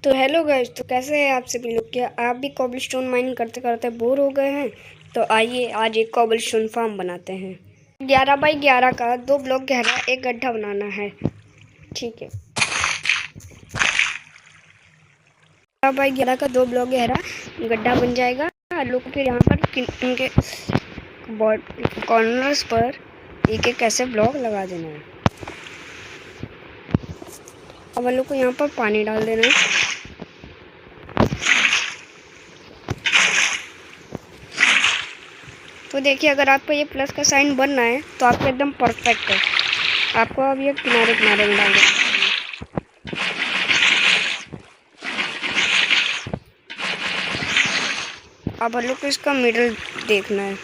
तो hello guys, तो कैसे हैं आप सभी लोग। क्या आप भी कॉबलस्टोन माइनिंग करते करते बोर हो गए हैं? तो आइए आज एक कॉबलस्टोन फार्म बनाते हैं। 11 बाई 11 का 2 ब्लॉक गहरा एक गड्ढा बनाना है। ठीक है, 11 बाई 11 का 2 ब्लॉक गहरा गड्ढा बन जाएगा। लोग फिर यहाँ पर इनके कॉर्नर्स पर एक एक ऐसे ब्लॉक लगा देना है। अब लोग को यहाँ पर पानी डाल देना है। तो देखिए, अगर आपको ये प्लस का साइन बनना है तो आपको एकदम परफेक्ट है। आपको अब ये किनारे किनारे में डाल देना है। अब हम लोग को इसका मिडल देखना है।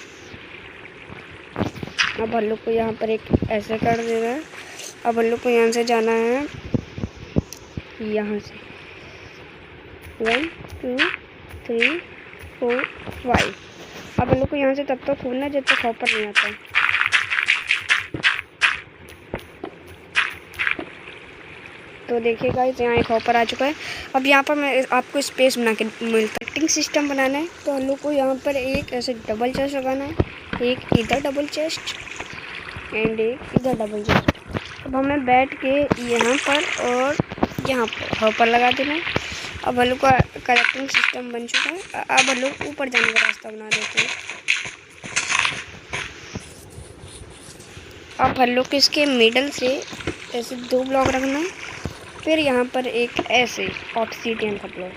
अब हम लोग को यहाँ पर एक ऐसे कर देना है। अब हम लोग को यहाँ से जाना है, यहाँ से 1 2 3 4 5। अब हम लोग को यहाँ से तब तक खोलना है जब तक हॉपर नहीं आता। तो देखिए गाइस, यहाँ एक हॉपर आ चुका है। अब यहाँ पर मैं आपको स्पेस बना के कटिंग सिस्टम बनाना है। तो हम लोग को यहाँ पर एक ऐसे डबल चेस्ट लगाना है, एक इधर डबल चेस्ट एंड एक इधर डबल चेस्ट। अब हमें बैठ के यहाँ पर और यहाँ पर हॉपर लगा देना है। अब हम लोग का कलेक्टिंग सिस्टम बन चुका है। अब हम लोग ऊपर जाने का रास्ता बना देते हैं। अब हम लोग को इसके मिडल से ऐसे 2 ब्लॉक रखना है। फिर यहाँ पर एक ऐसे ऑब्सीडियन का ब्लॉक।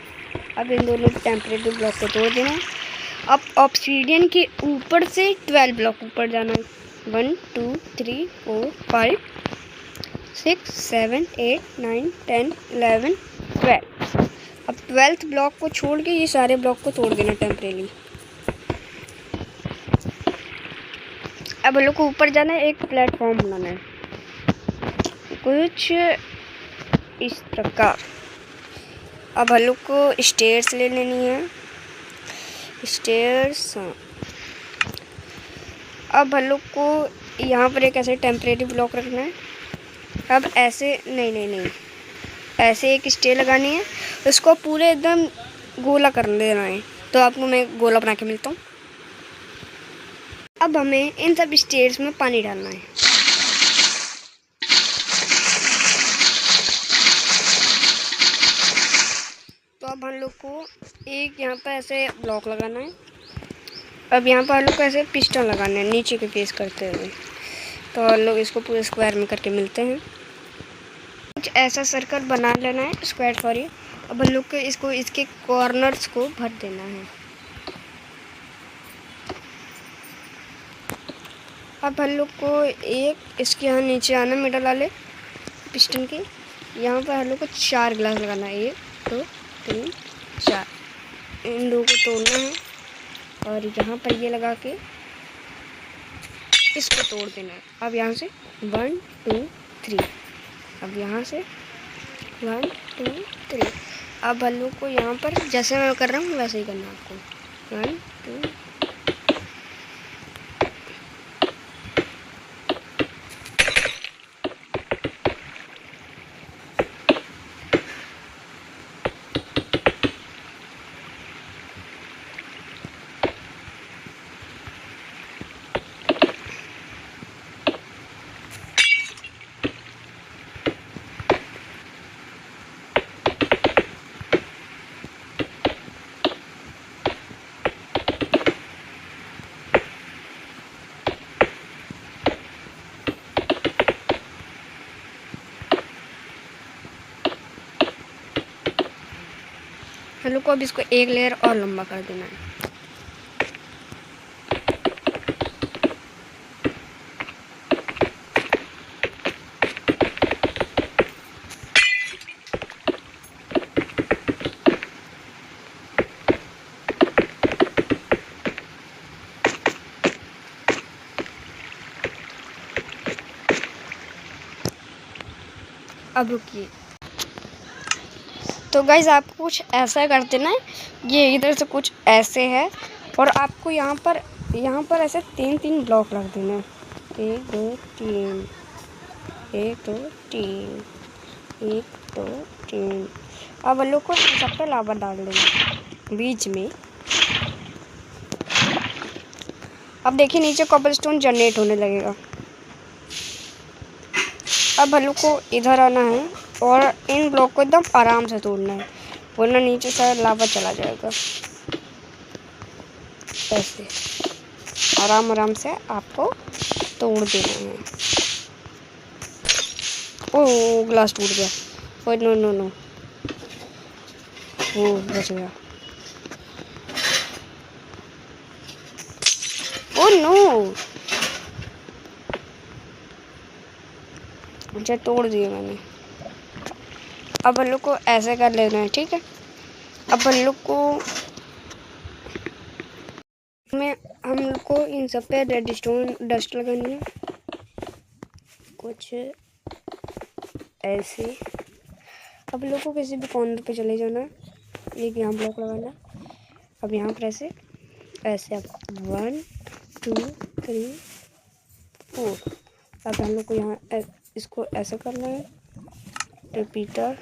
अब इन दोनों टेम्परेरी ब्लॉक को तोड़ देना है। अब ऑब्सीडियन के ऊपर से 12 ब्लॉक ऊपर जाना है। 1 2 3 4 5 6 7 8 9 10 11 12। अब 12th ब्लॉक को छोड़ के ये सारे ब्लॉक को तोड़ देना टेम्परेरी। अब हम लोग को ऊपर जाना है, एक प्लेटफॉर्म बनाना है कुछ इस प्रकार। अब हम लोग को स्टेयर्स ले लेनी है, स्टेयर्स। अब हम लोग को यहाँ पर एक ऐसे टेम्परेरी ब्लॉक रखना है। अब ऐसे नहीं, ऐसे एक स्टेयर लगानी है, उसको पूरे एकदम गोला कर देना है। तो आपको मैं गोला बना के मिलता हूँ। अब हमें इन सब स्टेयर्स में पानी डालना है। तो अब हम लोग को एक यहाँ पर ऐसे ब्लॉक लगाना है। अब यहाँ पर हम लोग को ऐसे पिस्टन लगाना है नीचे के फेस करते हुए। तो हम लोग इसको पूरे स्क्वायर में करके मिलते हैं। कुछ ऐसा सर्कल बना लेना है, स्क्वायर सॉरी। अब हम लोग को इसको इसके कॉर्नर्स को भर देना है। अब हम लोग को एक इसके यहाँ नीचे आना, मिडल वाले पिस्टन के यहाँ पर हम लोग को 4 ग्लास लगाना है। 1 2 3 4। इन दो को तोड़ना है और यहाँ पर ये लगा के इसको तोड़ देना है। अब यहाँ से 1 2 3। अब यहाँ से 1 2 3। अब हम लोग को यहाँ पर जैसे मैं कर रहा हूँ वैसे ही करना है आपको। 1 2। हम लोग को अब इसको एक लेयर और लंबा कर देना है। अब रुकिए, तो गाइज आपको कुछ ऐसा कर देना है। ये इधर से कुछ ऐसे है और आपको यहाँ पर ऐसे 3 ब्लॉक रख देना है। 1 2 3 1 2 3 1 2 3। अब हम लोग को सब पे लावा डाल देंगे बीच में। अब देखिए नीचे कॉबलस्टोन जनरेट होने लगेगा। अब हम लोग को इधर आना है और इन ब्लॉक को एकदम आराम से तोड़ना है, वरना नीचे से लावा चला जाएगा। ऐसे आराम आराम से आपको तोड़ देना है। ओह ग्लास टूट गया। ओह नो नो नो, वो बच गया। ओह नो, मुझे तोड़ दिया मैंने। अब हम लोग को ऐसे कर लेना है, ठीक है। अब हम लोग को इन सब पे रेडस्टोन डस्ट लगानी है कुछ ऐसे। अब लोग को किसी भी कॉर्नर पे चले जाना है, एक यहाँ ब्लॉक लगाना। अब यहाँ पर ऐसे ऐसे अब 1 2 3 4। अब हम लोग को यहाँ इसको ऐसे करना है, रिपीटर।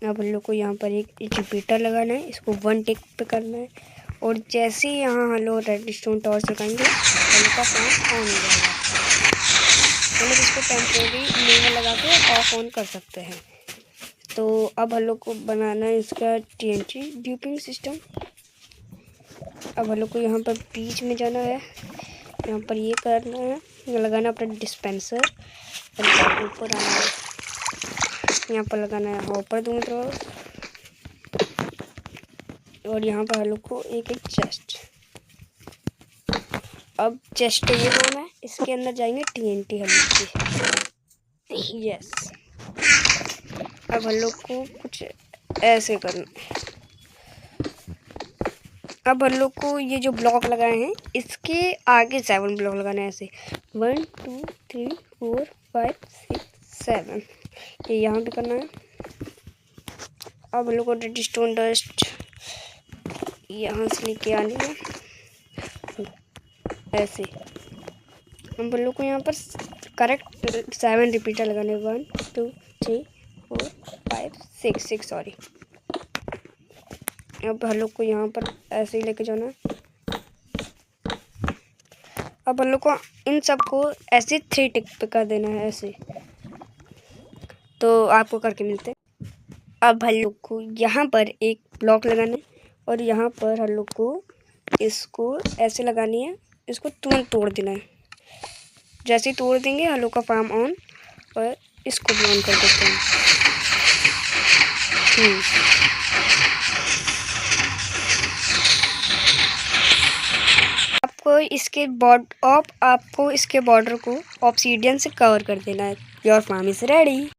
अब हम लोग को यहाँ पर एक रिपीटर लगाना है, इसको 1 टिक पे करना है। और जैसे ही यहाँ हम लोग रेडस्टोन टॉर्च लगाएंगे हम लोग का काम ऑन हो जाएगा। हम लोग इसको टेम्परेरी लेवल लगा के ऑफ ऑन कर सकते हैं। तो अब हम लोग को बनाना है इसका TNT ड्यूपिंग सिस्टम। अब हम लोग को यहाँ पर बीच में जाना है, यहाँ पर ये करना है, लगाना अपना डिस्पेंसर। ऊपर आना है, यहाँ पर लगाना है हॉपर दोनों तरफ। और यहाँ पर हम लोग को एक चेस्ट। अब चेस्ट ये होना है, इसके अंदर जाएंगे TNT हम लोग की। यस, अब हम लोग को कुछ ऐसे करना है। अब हम लोग को ये जो ब्लॉक लगाए हैं इसके आगे 7 ब्लॉक लगाने हैं, ऐसे 1 2 3 4 5 6 7। ये यहाँ पे करना है। अब हम लोग को रेडस्टोन डस्ट यहाँ से लेके आनी है ऐसे। हम लोग को यहाँ पर करेक्ट 7 रिपीटर लगाने, 1 2 3 4 5 6 सॉरी। अब हम लोग को यहाँ पर ऐसे ही लेके जाना है। अब हम लोग को इन सब को ऐसे 3 टिक पे कर देना है ऐसे। तो आपको करके मिलते हैं। अब हम लोग को यहाँ पर एक ब्लॉक लगाना है और यहाँ पर हम लोग को इसको ऐसे लगानी है, इसको तुरंत तोड़ देना है। जैसे ही तोड़ देंगे हम लोग का फार्म ऑन, और इसको भी ऑन कर देते हैं। आपको इसके बॉर्डर को ऑब्सीडियन से कवर कर देना है। Your form is ready.